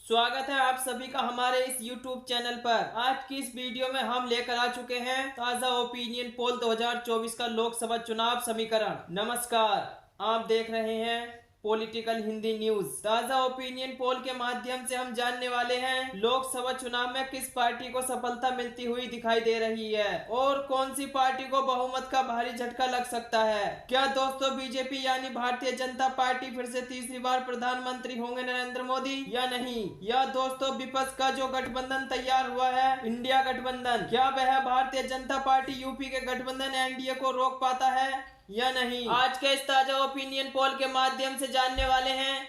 स्वागत है आप सभी का हमारे इस YouTube चैनल पर। आज की इस वीडियो में हम लेकर आ चुके हैं ताज़ा ओपिनियन पोल 2024 का लोकसभा चुनाव समीकरण। नमस्कार, आप देख रहे हैं पॉलिटिकल हिंदी न्यूज। ताज़ा ओपिनियन पोल के माध्यम से हम जानने वाले हैं लोकसभा चुनाव में किस पार्टी को सफलता मिलती हुई दिखाई दे रही है और कौन सी पार्टी को बहुमत का भारी झटका लग सकता है। क्या दोस्तों बीजेपी यानी भारतीय जनता पार्टी फिर से तीसरी बार प्रधानमंत्री होंगे नरेंद्र मोदी या नहीं? या दोस्तों विपक्ष का जो गठबंधन तैयार हुआ है इंडिया गठबंधन, क्या वह भारतीय जनता पार्टी यूपी के गठबंधन एनडीए को रोक पाता है या नहीं? आज के इस ताजा ओपिनियन पोल के माध्यम से जानने वाले हैं।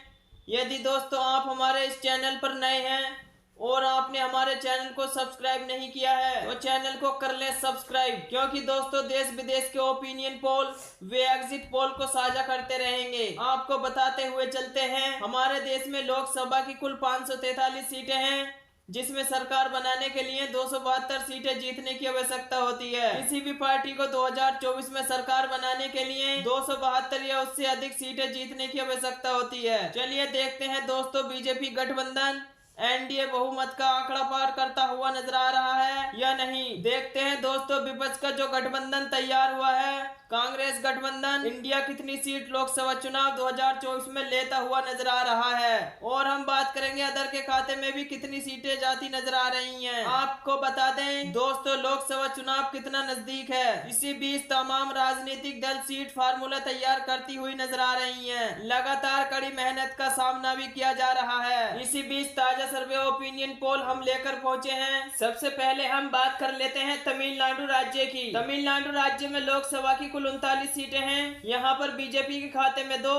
यदि दोस्तों आप हमारे इस चैनल पर नए हैं और आपने हमारे चैनल को सब्सक्राइब नहीं किया है तो चैनल को कर लें सब्सक्राइब, क्योंकि दोस्तों देश विदेश के ओपिनियन पोल वे एग्जिट पोल को साझा करते रहेंगे। आपको बताते हुए चलते हैं, हमारे देश में लोकसभा की कुल 543 सीटें हैं, जिसमें सरकार बनाने के लिए 272 सीटें जीतने की आवश्यकता होती है। किसी भी पार्टी को 2024 में सरकार बनाने के लिए 272 या उससे अधिक सीटें जीतने की आवश्यकता होती है। चलिए देखते हैं दोस्तों, बीजेपी गठबंधन एनडीए बहुमत का आंकड़ा पार करता हुआ नजर आ रहा है या नहीं। देखते हैं दोस्तों, विपक्ष का जो गठबंधन तैयार हुआ है कांग्रेस गठबंधन इंडिया कितनी सीट लोकसभा चुनाव 2024 में लेता हुआ नजर आ रहा है। और हम बात करेंगे अदर के खाते में भी कितनी सीटें जाती नजर आ रही हैं। आपको बता दें दोस्तों, लोकसभा चुनाव कितना नजदीक है। इसी बीच तमाम राजनीतिक दल सीट फार्मूला तैयार करती हुई नजर आ रही हैं। लगातार कड़ी मेहनत का सामना भी किया जा रहा है। इसी बीच ताजा सर्वे ओपिनियन पोल हम लेकर पहुंचे हैं। सबसे पहले हम बात कर लेते हैं तमिलनाडु राज्य की। तमिलनाडु राज्य में लोकसभा की 39 सीटें हैं। यहाँ पर बीजेपी के खाते में 2,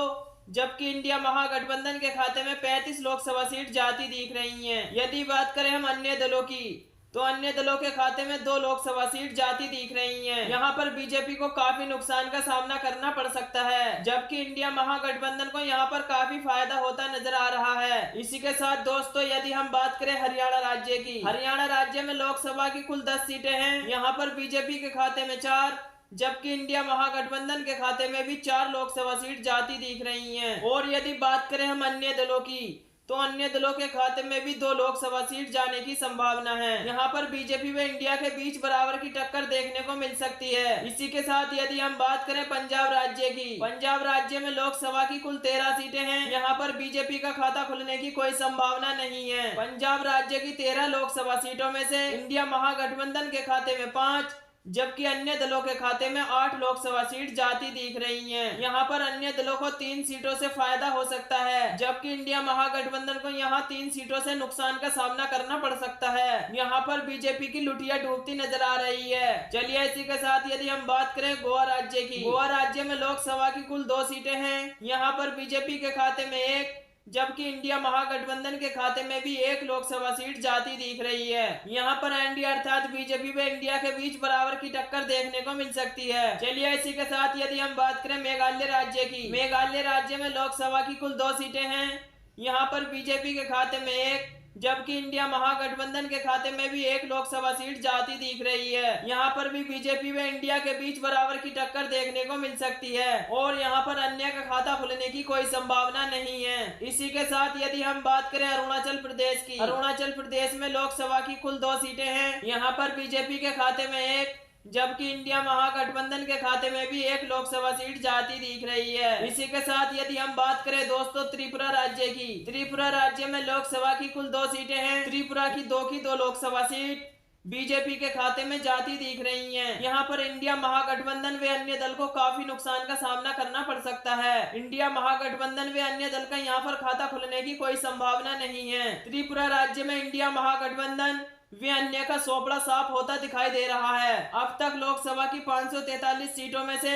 जबकि इंडिया महागठबंधन के खाते में 35 लोकसभा सीट जाती दिख रही हैं। यदि बात करें हम अन्य दलों की तो अन्य दलों के खाते में 2 लोकसभा सीट जाती दिख रही हैं। यहाँ पर बीजेपी को काफी नुकसान का सामना करना पड़ सकता है, जबकि इंडिया महागठबंधन को यहाँ पर काफी फायदा होता नजर आ रहा है। इसी के साथ दोस्तों यदि हम बात करें हरियाणा राज्य की, हरियाणा राज्य में लोकसभा की कुल 10 सीटें हैं। यहाँ पर बीजेपी के खाते में 4, जबकि इंडिया महागठबंधन के खाते में भी 4 लोकसभा सीट जाती दिख रही हैं। और यदि बात करें हम अन्य दलों की तो अन्य दलों के खाते में भी 2 लोकसभा सीट जाने की संभावना है। यहाँ पर बीजेपी व इंडिया के बीच बराबर की टक्कर देखने को मिल सकती है। इसी के साथ यदि हम बात करें पंजाब राज्य की, पंजाब राज्य में लोकसभा की कुल 13 सीटें हैं। यहाँ पर बीजेपी का खाता खुलने की कोई संभावना नहीं है। पंजाब राज्य की 13 लोकसभा सीटों में से इंडिया महागठबंधन के खाते में 5, जबकि अन्य दलों के खाते में 8 लोकसभा सीट जाती दिख रही हैं। यहाँ पर अन्य दलों को 3 सीटों से फायदा हो सकता है, जबकि इंडिया महागठबंधन को यहाँ 3 सीटों से नुकसान का सामना करना पड़ सकता है। यहाँ पर बीजेपी की लुटिया डूबती नजर आ रही है। चलिए इसी के साथ यदि हम बात करें गोवा राज्य की, गोवा राज्य में लोकसभा की कुल 2 सीटें हैं। यहाँ पर बीजेपी के खाते में 1, जबकि इंडिया महागठबंधन के खाते में भी 1 लोकसभा सीट जाती दिख रही है। यहाँ पर एनडीए अर्थात बीजेपी व इंडिया के बीच बराबर की टक्कर देखने को मिल सकती है। चलिए इसी के साथ यदि हम बात करें मेघालय राज्य की, मेघालय राज्य में लोकसभा की कुल 2 सीटें हैं। यहाँ पर बीजेपी के खाते में 1, जबकि इंडिया महागठबंधन के खाते में भी 1 लोकसभा सीट जाती दिख रही है। यहाँ पर भी बीजेपी व इंडिया के बीच बराबर की टक्कर देखने को मिल सकती है और यहाँ पर अन्य का खाता खुलने की कोई संभावना नहीं है। इसी के साथ यदि हम बात करें अरुणाचल प्रदेश की, अरुणाचल प्रदेश में लोकसभा की कुल 2 सीटें हैं। यहाँ पर बीजेपी के खाते में 1, जबकि इंडिया महागठबंधन के खाते में भी 1 लोकसभा सीट जाती दिख रही है। इसी के साथ यदि हम बात करें दोस्तों त्रिपुरा राज्य की, त्रिपुरा राज्य में लोकसभा की कुल 2 सीटें हैं। त्रिपुरा की 2 लोकसभा सीट बीजेपी के खाते में जाती दिख रही हैं। यहाँ पर इंडिया महागठबंधन व अन्य दल को काफी नुकसान का सामना करना पड़ सकता है। इंडिया महागठबंधन व अन्य दल का यहाँ पर खाता खुलने की कोई संभावना नहीं है। त्रिपुरा राज्य में इंडिया महागठबंधन वे अन्य का सोपड़ा साफ होता दिखाई दे रहा है। अब तक लोकसभा की 543 सीटों में से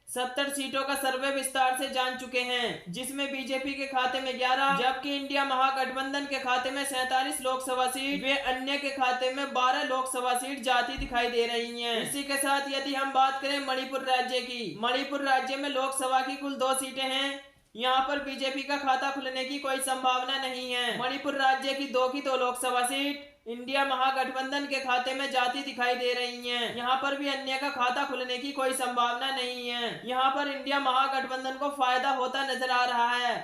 70 सीटों का सर्वे विस्तार से जान चुके हैं, जिसमें बीजेपी के खाते में 11, जबकि इंडिया महागठबंधन के खाते में 47 लोकसभा सीट वे अन्य के खाते में 12 लोकसभा सीट जाती दिखाई दे रही हैं। इसी के साथ यदि हम बात करें मणिपुर राज्य की, मणिपुर राज्य में लोकसभा की कुल 2 सीटें हैं। यहाँ पर बीजेपी का खाता खुलने की कोई संभावना नहीं है। मणिपुर राज्य की 2 लोकसभा सीट इंडिया महागठबंधन के खाते में जाती दिखाई दे रही हैं। यहाँ पर भी अन्य का खाता खुलने की कोई संभावना नहीं है। यहाँ पर इंडिया महागठबंधन को फायदा होता नजर आ रहा है,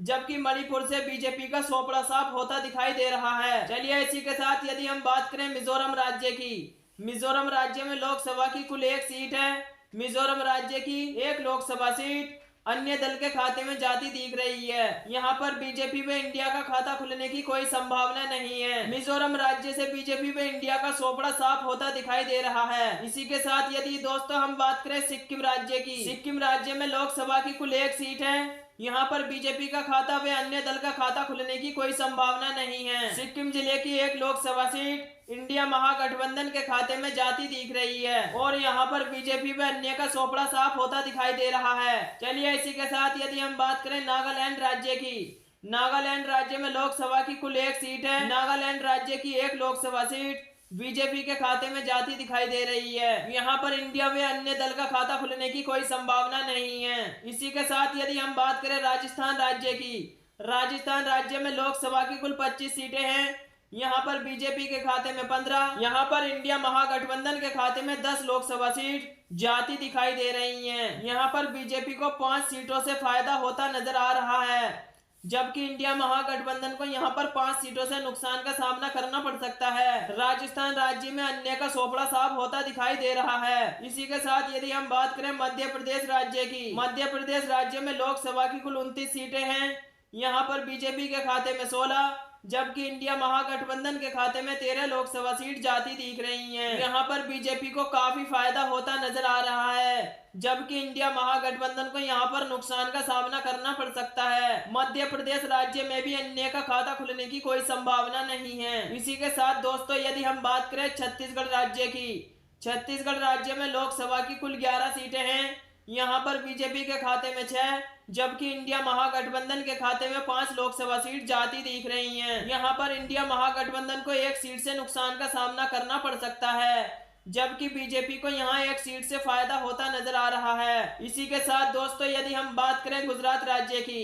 जबकि मणिपुर से बीजेपी का सोपड़ा साफ होता दिखाई दे रहा है। चलिए इसी के साथ यदि हम बात करें मिजोरम राज्य की, मिजोरम राज्य में लोकसभा की कुल 1 सीट है। मिजोरम राज्य की 1 लोकसभा सीट अन्य दल के खाते में जाती दिख रही है। यहाँ पर बीजेपी में इंडिया का खाता खुलने की कोई संभावना नहीं है। मिजोरम राज्य से बीजेपी में इंडिया का सोपड़ा साफ होता दिखाई दे रहा है। इसी के साथ यदि दोस्तों हम बात करें सिक्किम राज्य की, सिक्किम राज्य में लोकसभा की कुल 1 सीट है। यहाँ पर बीजेपी का खाता व अन्य दल का खाता खुलने की कोई संभावना नहीं है। सिक्किम जिले की 1 लोकसभा सीट इंडिया महागठबंधन के खाते में जाती दिख रही है और यहाँ पर बीजेपी व अन्य का सोपड़ा साफ होता दिखाई दे रहा है। चलिए इसी के साथ यदि हम बात करें नागालैंड राज्य की, नागालैंड राज्य में लोकसभा की कुल 1 सीट है। नागालैंड राज्य की 1 लोकसभा सीट बीजेपी के खाते में जाती दिखाई दे रही है। यहाँ पर इंडिया में अन्य दल का खाता खुलने की कोई संभावना नहीं है। इसी के साथ यदि हम बात करें राजस्थान राज्य की, राजस्थान राज्य में लोकसभा की कुल 25 सीटें हैं। यहाँ पर बीजेपी के खाते में 15, यहाँ पर इंडिया महागठबंधन के खाते में 10 लोकसभा सीट जाती दिखाई दे रही हैं। यहाँ पर बीजेपी को 5 सीटों से फायदा होता नजर आ रहा है, जबकि इंडिया महागठबंधन को यहाँ पर 5 सीटों से नुकसान का सामना करना पड़ सकता है। राजस्थान राज्य में अन्य का सोपड़ा साफ होता दिखाई दे रहा है। इसी के साथ यदि हम बात करें मध्य प्रदेश राज्य की, मध्य प्रदेश राज्य में लोकसभा की कुल 29 सीटें हैं। यहाँ पर बीजेपी के खाते में 16, जबकि इंडिया महागठबंधन के खाते में 13 लोकसभा सीट जाती दिख रही हैं। यहाँ पर बीजेपी को काफी फायदा होता नजर आ रहा है, जबकि इंडिया महागठबंधन को यहाँ पर नुकसान का सामना करना पड़ सकता है। मध्य प्रदेश राज्य में भी अन्य का खाता खुलने की कोई संभावना नहीं है। इसी के साथ दोस्तों यदि हम बात करें छत्तीसगढ़ राज्य की, छत्तीसगढ़ राज्य में लोकसभा की कुल 11 सीटें हैं। यहाँ पर बीजेपी के खाते में 6, जबकि इंडिया महागठबंधन के खाते में 5 लोकसभा सीट जाती दिख रही हैं। यहाँ पर इंडिया महागठबंधन को 1 सीट से नुकसान का सामना करना पड़ सकता है, जबकि बीजेपी को यहाँ 1 सीट से फायदा होता नजर आ रहा है। इसी के साथ दोस्तों यदि हम बात करें गुजरात राज्य की,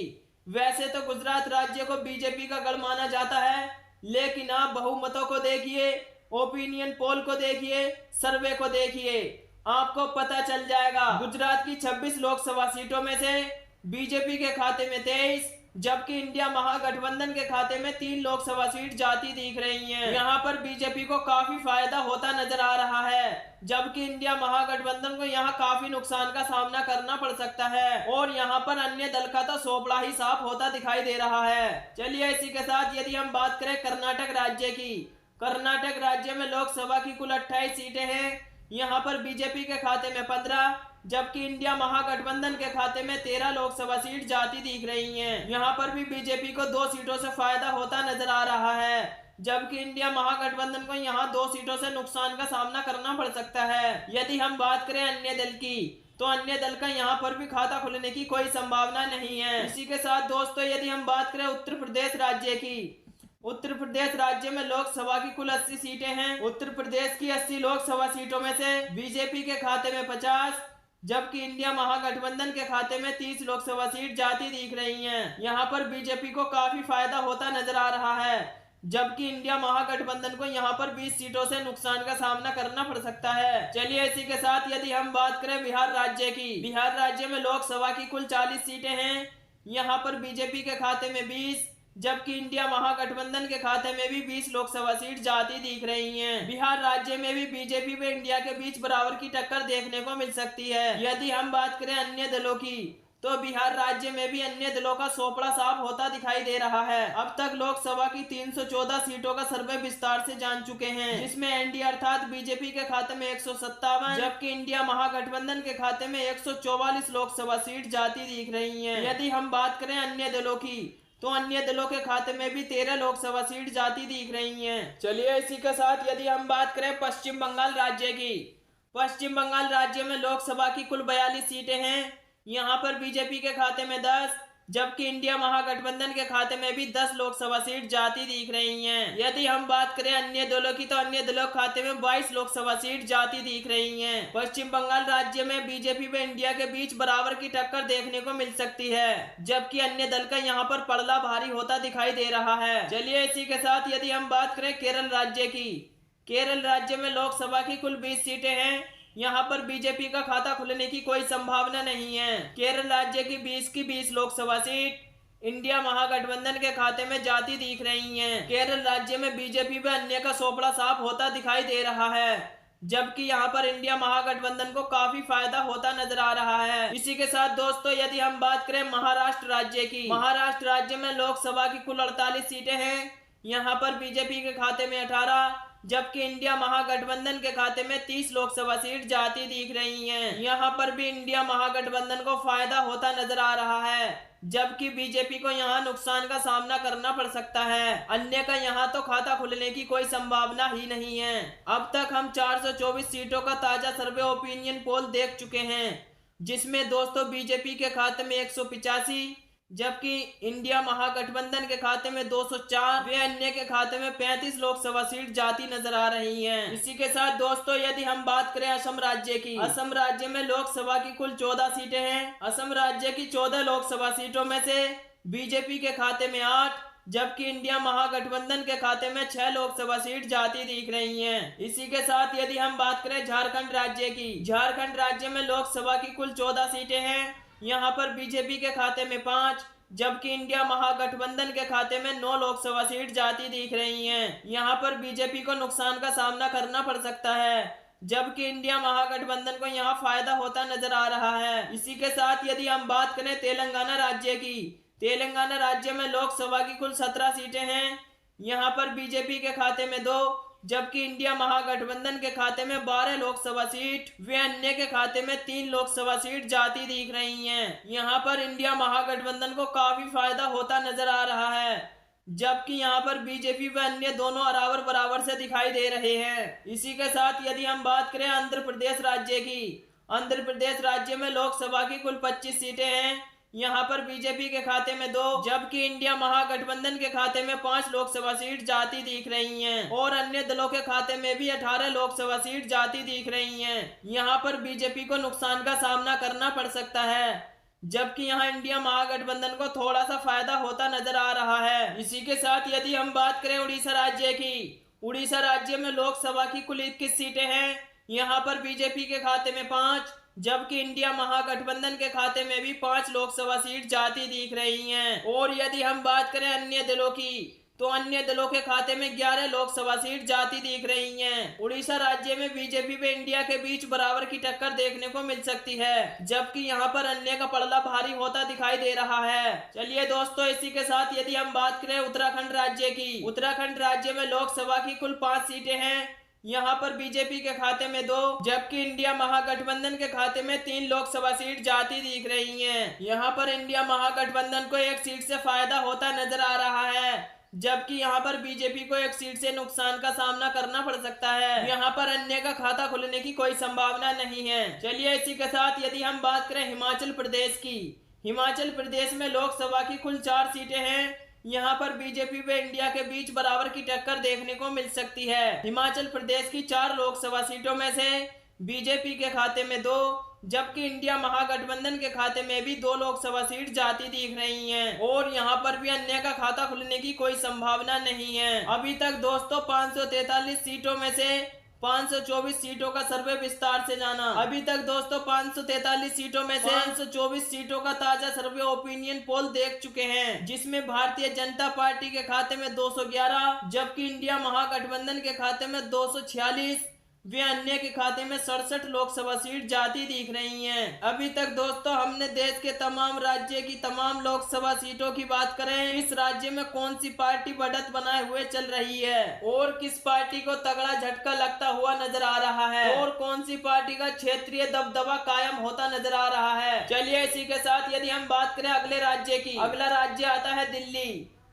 वैसे तो गुजरात राज्य को बीजेपी का गढ़ माना जाता है, लेकिन आप बहुमतों को देखिए, ओपिनियन पोल को देखिए, सर्वे को देखिए, आपको पता चल जाएगा। गुजरात की 26 लोकसभा सीटों में से बीजेपी के खाते में 23, जबकि इंडिया महागठबंधन के खाते में 3 लोकसभा सीट जाती दिख रही हैं। यहाँ पर बीजेपी को काफी फायदा होता नजर आ रहा है, जबकि इंडिया महागठबंधन को यहाँ काफी नुकसान का सामना करना पड़ सकता है और यहाँ पर अन्य दल का तो सोपड़ा ही साफ होता दिखाई दे रहा है। चलिए इसी के साथ यदि हम बात करें कर्नाटक राज्य की, कर्नाटक राज्य में लोकसभा की कुल 28 सीटें हैं। यहाँ पर बीजेपी के खाते में 15, जबकि इंडिया महागठबंधन के खाते में 13 लोकसभा सीट जाती दिख रही हैं। यहाँ पर भी बीजेपी को 2 सीटों से फायदा होता नजर आ रहा है, जबकि इंडिया महागठबंधन को यहाँ 2 सीटों से नुकसान का सामना करना पड़ सकता है। यदि हम बात करें अन्य दल की, तो अन्य दल का यहाँ पर भी खाता खुलने की कोई संभावना नहीं है। इसी के साथ दोस्तों यदि हम बात करें उत्तर प्रदेश राज्य की, उत्तर प्रदेश राज्य में लोकसभा की कुल 80 सीटें हैं। उत्तर प्रदेश की 80 लोकसभा सीटों में से बीजेपी के खाते में 50, जबकि इंडिया महागठबंधन के खाते में 30 लोकसभा सीट जाती दिख रही हैं। यहाँ पर बीजेपी को काफी फायदा होता नजर आ रहा है, जबकि इंडिया महागठबंधन को यहाँ पर 20 सीटों से नुकसान का सामना करना पड़ सकता है। चलिए इसी के साथ यदि हम बात करें बिहार राज्य की, बिहार राज्य में लोकसभा की कुल 40 सीटें हैं। यहाँ पर बीजेपी के खाते में 20, जबकि इंडिया महागठबंधन के खाते में भी 20 लोकसभा सीट जाती दिख रही हैं। बिहार राज्य में भी बीजेपी व इंडिया के बीच बराबर की टक्कर देखने को मिल सकती है। यदि हम बात करें अन्य दलों की, तो बिहार राज्य में भी अन्य दलों का सोपड़ा साफ होता दिखाई दे रहा है। अब तक लोकसभा की 314 सीटों का सर्वे विस्तार से जान चुके हैं, जिसमें एनडीए अर्थात बीजेपी के खाते में 157, जबकि इंडिया महागठबंधन के खाते में 144 लोकसभा सीट जाती दिख रही है। यदि हम बात करें अन्य दलों की, तो अन्य दलों के खाते में भी 13 लोकसभा सीट जाती दिख रही हैं। चलिए इसी के साथ यदि हम बात करें पश्चिम बंगाल राज्य की, पश्चिम बंगाल राज्य में लोकसभा की कुल 42 सीटें हैं। यहाँ पर बीजेपी के खाते में 10, जबकि इंडिया महागठबंधन के खाते में भी 10 लोकसभा सीट जाती दिख रही हैं। यदि हम बात करें अन्य दलों की, तो अन्य दलों के खाते में 22 लोकसभा सीट जाती दिख रही हैं। पश्चिम बंगाल राज्य में बीजेपी व इंडिया के बीच बराबर की टक्कर देखने को मिल सकती है, जबकि अन्य दल का यहाँ पर पलड़ा भारी होता दिखाई दे रहा है। चलिए इसी के साथ यदि हम बात करें केरल राज्य की, केरल राज्य में लोकसभा की कुल 20 सीटें हैं। यहाँ पर बीजेपी का खाता खुलने की कोई संभावना नहीं है। केरल राज्य की 20 लोकसभा सीट इंडिया महागठबंधन के खाते में जाती दिख रही हैं। केरल राज्य में बीजेपी व अन्य का सोपड़ा साफ होता दिखाई दे रहा है, जबकि यहाँ पर इंडिया महागठबंधन को काफी फायदा होता नजर आ रहा है। इसी के साथ दोस्तों यदि हम बात करें महाराष्ट्र राज्य की, महाराष्ट्र राज्य में लोकसभा की कुल 48 सीटें हैं। यहाँ पर बीजेपी के खाते में 18, जबकि इंडिया महागठबंधन के खाते में 30 लोकसभा सीट जाती दिख रही हैं। यहाँ पर भी इंडिया महागठबंधन को फायदा होता नजर आ रहा है, जबकि बीजेपी को यहाँ नुकसान का सामना करना पड़ सकता है। अन्य का यहाँ तो खाता खुलने की कोई संभावना ही नहीं है। अब तक हम 424 सीटों का ताजा सर्वे ओपिनियन पोल देख चुके हैं, जिसमें दोस्तों बीजेपी के खाते में 185, जबकि इंडिया महागठबंधन के खाते में 204 वे अन्य के खाते में 35 लोकसभा सीट जाती नजर आ रही हैं। इसी के साथ दोस्तों यदि हम बात करें असम राज्य की, असम राज्य में लोकसभा की कुल 14 सीटें हैं। असम राज्य की 14 लोकसभा सीटों में से बीजेपी के खाते में 8, जबकि इंडिया महागठबंधन के खाते में 6 लोकसभा सीट जाती दिख रही हैं। इसी के साथ यदि हम बात करें झारखंड राज्य की, झारखंड राज्य में लोकसभा की कुल 14 सीटें हैं। यहाँ पर बीजेपी के खाते में 5, जबकि इंडिया महागठबंधन के खाते में 9 लोकसभा सीट जाती दिख रही हैं। यहाँ पर बीजेपी को नुकसान का सामना करना पड़ सकता है, जबकि इंडिया महागठबंधन को यहाँ फायदा होता नजर आ रहा है। इसी के साथ यदि हम बात करें तेलंगाना राज्य की, तेलंगाना राज्य में लोकसभा की कुल 17 सीटें हैं। यहाँ पर बीजेपी के खाते में 2, जबकि इंडिया महागठबंधन के खाते में 12 लोकसभा सीट वे अन्य के खाते में 3 लोकसभा सीट जाती दिख रही हैं। यहाँ पर इंडिया महागठबंधन को काफी फायदा होता नजर आ रहा है, जबकि यहाँ पर बीजेपी व अन्य दोनों बराबर बराबर से दिखाई दे रहे हैं। इसी के साथ यदि हम बात करें आंध्र प्रदेश राज्य की, आंध्र प्रदेश राज्य में लोकसभा की कुल 25 सीटें हैं। यहाँ पर बीजेपी के खाते में 2, जबकि इंडिया महागठबंधन के खाते में 5 लोकसभा सीट जाती दिख रही हैं और अन्य दलों के खाते में भी 18 लोकसभा सीट जाती दिख रही हैं। यहाँ पर बीजेपी को नुकसान का सामना करना पड़ सकता है, जबकि यहाँ इंडिया महागठबंधन को थोड़ा सा फायदा होता नजर आ रहा है। इसी के साथ यदि हम बात करें उड़ीसा राज्य की, उड़ीसा राज्य में लोकसभा की कुल 21 सीटें हैं। यहाँ पर बीजेपी के खाते में 5, जबकि इंडिया महागठबंधन के खाते में भी 5 लोकसभा सीट जाती दिख रही हैं। और यदि हम बात करें अन्य दलों की, तो अन्य दलों के खाते में 11 लोकसभा सीट जाती दिख रही हैं। उड़ीसा राज्य में बीजेपी व इंडिया के बीच बराबर की टक्कर देखने को मिल सकती है, जबकि यहाँ पर अन्य का पलड़ा भारी होता दिखाई दे रहा है। चलिए दोस्तों इसी के साथ यदि हम बात करें उत्तराखंड राज्य की, उत्तराखंड राज्य में लोकसभा की कुल 5 सीटें हैं। यहाँ पर बीजेपी के खाते में 2, जबकि इंडिया महागठबंधन के खाते में 3 लोकसभा सीट जाती दिख रही हैं। यहाँ पर इंडिया महागठबंधन को 1 सीट से फायदा होता नजर आ रहा है, जबकि यहाँ पर बीजेपी को 1 सीट से नुकसान का सामना करना पड़ सकता है। यहाँ पर अन्य का खाता खुलने की कोई संभावना नहीं है। चलिए इसी के साथ यदि हम बात करें हिमाचल प्रदेश की, हिमाचल प्रदेश में लोकसभा की कुल 4 सीटें हैं। यहाँ पर बीजेपी व इंडिया के बीच बराबर की टक्कर देखने को मिल सकती है। हिमाचल प्रदेश की 4 लोकसभा सीटों में से बीजेपी के खाते में 2, जबकि इंडिया महागठबंधन के खाते में भी 2 लोकसभा सीट जाती दिख रही हैं और यहाँ पर भी अन्य का खाता खुलने की कोई संभावना नहीं है। अभी तक दोस्तों 543 सीटों में से 524 सीटों का सर्वे विस्तार से जाना। अभी तक दोस्तों 543 सीटों में से 524 सीटों का ताजा सर्वे ओपिनियन पोल देख चुके हैं, जिसमें भारतीय जनता पार्टी के खाते में 211, जबकि इंडिया महागठबंधन के खाते में 246 वे अन्य के खाते में 67 लोकसभा सीट जाती दिख रही हैं। अभी तक दोस्तों हमने देश के तमाम राज्य की तमाम लोकसभा सीटों की बात करें, इस राज्य में कौन सी पार्टी बढ़त बनाए हुए चल रही है और किस पार्टी को तगड़ा झटका लगता हुआ नजर आ रहा है और कौन सी पार्टी का क्षेत्रीय दबदबा कायम होता नजर आ रहा है। चलिए इसी के साथ यदि हम बात करें अगले राज्य की, अगला राज्य आता है दिल्ली।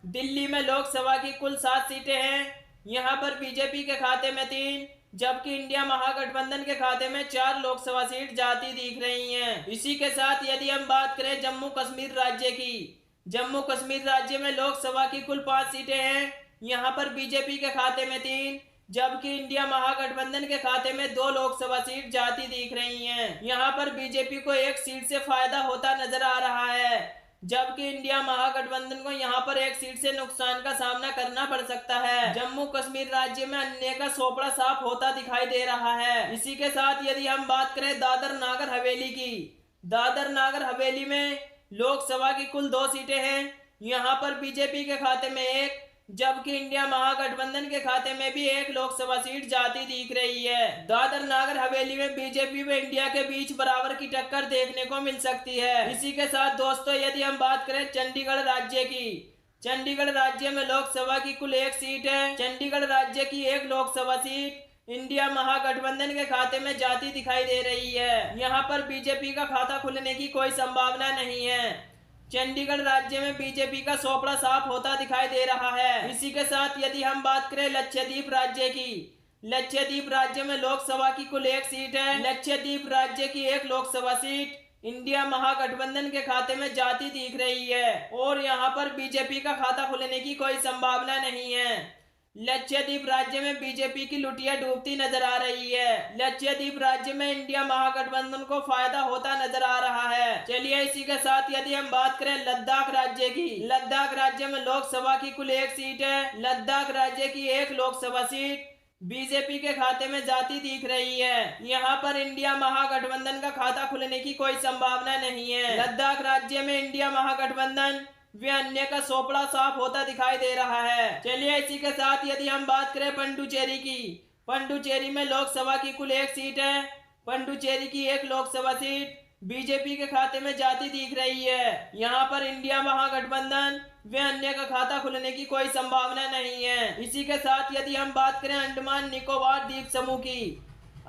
दिल्ली में लोकसभा की कुल 7 सीटें हैं। यहाँ पर बीजेपी के खाते में 3, जबकि इंडिया महागठबंधन के खाते में 4 लोकसभा सीट जाती दिख रही हैं। इसी के साथ यदि हम बात करें जम्मू कश्मीर राज्य की, जम्मू कश्मीर राज्य में लोकसभा की कुल 5 सीटें हैं। यहाँ पर बीजेपी के खाते में 3, जबकि इंडिया महागठबंधन के खाते में 2 लोकसभा सीट जाती दिख रही हैं। यहाँ पर बीजेपी को 1 सीट से फायदा होता नजर आ रहा है, जबकि इंडिया महागठबंधन को यहाँ पर 1 सीट से नुकसान का सामना करना पड़ सकता है। जम्मू कश्मीर राज्य में अन्य का सोपड़ा साफ होता दिखाई दे रहा है। इसी के साथ यदि हम बात करें दादर नागर हवेली की, दादर नागर हवेली में लोकसभा की कुल 2 सीटें हैं। यहाँ पर बीजेपी के खाते में एक, जबकि इंडिया महागठबंधन के खाते में भी एक लोकसभा सीट जाती दिख रही है। दादर नागर हवेली में बीजेपी व इंडिया के बीच बराबर की टक्कर देखने को मिल सकती है। इसी के साथ दोस्तों यदि हम बात करें चंडीगढ़ राज्य की, चंडीगढ़ राज्य में लोकसभा की कुल एक सीट है। चंडीगढ़ राज्य की एक लोकसभा सीट इंडिया महागठबंधन के खाते में जाती दिखाई दे रही है। यहाँ पर बीजेपी का खाता खुलने की कोई संभावना नहीं है। चंडीगढ़ राज्य में बीजेपी का सोपड़ा साफ होता दिखाई दे रहा है। इसी के साथ यदि हम बात करें लक्षद्वीप राज्य की, लक्षद्वीप राज्य में लोकसभा की कुल एक सीट है। लक्षद्वीप राज्य की एक लोकसभा सीट इंडिया महागठबंधन के खाते में जाती दिख रही है और यहाँ पर बीजेपी का खाता खुलने की कोई संभावना नहीं है। लक्षद्वीप राज्य में बीजेपी की लुटिया डूबती नजर आ रही है। लक्षद्वीप राज्य में इंडिया महागठबंधन को फायदा होता नजर आ रहा है। चलिए इसी के साथ यदि हम बात करें लद्दाख राज्य की, लद्दाख राज्य में लोकसभा की कुल एक सीट है। लद्दाख राज्य की एक लोकसभा सीट बीजेपी के खाते में जाती दिख रही है। यहाँ पर इंडिया महागठबंधन का खाता खुलने की कोई संभावना नहीं है। लद्दाख राज्य में इंडिया महागठबंधन वे अन्य का सोपड़ा साफ होता दिखाई दे रहा है। चलिए इसी के साथ यदि हम बात करें पंडुचेरी की, पंडुचेरी में लोकसभा की कुल एक सीट है। पंडुचेरी की एक लोकसभा सीट बीजेपी के खाते में जाती दिख रही है। यहाँ पर इंडिया महागठबंधन वे अन्य का खाता खुलने की कोई संभावना नहीं है। इसी के साथ यदि हम बात करें अंडमान निकोबार द्वीप समूह की,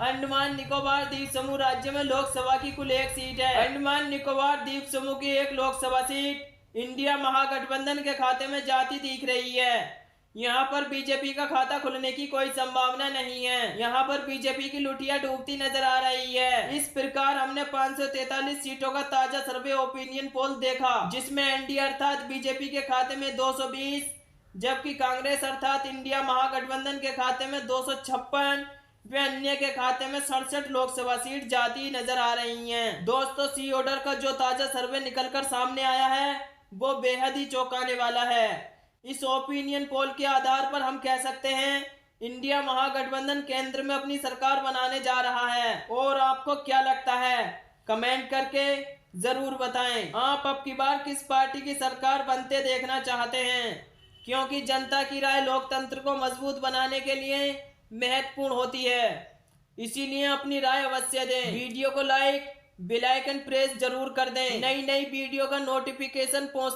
अंडमान निकोबार द्वीप समूह राज्य में लोकसभा की कुल एक सीट है। अंडमान निकोबार द्वीप समूह की एक लोकसभा सीट इंडिया महागठबंधन के खाते में जाती दिख रही है। यहाँ पर बीजेपी का खाता खुलने की कोई संभावना नहीं है। यहाँ पर बीजेपी की लुटिया डूबती नजर आ रही है। इस प्रकार हमने 543 सीटों का ताजा सर्वे ओपिनियन पोल देखा, जिसमें एनडीए अर्थात बीजेपी के खाते में 220, जबकि कांग्रेस अर्थात इंडिया महागठबंधन के खाते में 256 वे अन्य के खाते में 67 लोकसभा सीट जाती नजर आ रही हैं। दोस्तों सी ऑर्डर का जो ताजा सर्वे निकलकर सामने आया है वो बेहद ही चौंकाने वाला है। इस ओपिनियन पोल के आधार पर हम कह सकते हैं इंडिया महागठबंधन केंद्र में अपनी सरकार बनाने जा रहा है। और आपको क्या लगता है कमेंट करके जरूर बताएं। आप अब की बार किस पार्टी की सरकार बनते देखना चाहते हैं, क्योंकि जनता की राय लोकतंत्र को मजबूत बनाने के लिए महत्वपूर्ण होती है। इसीलिए अपनी राय अवश्य दें। वीडियो को लाइक, बेल आइकन प्रेस जरूर कर दें। नई वीडियो का नोटिफिकेशन पहुंच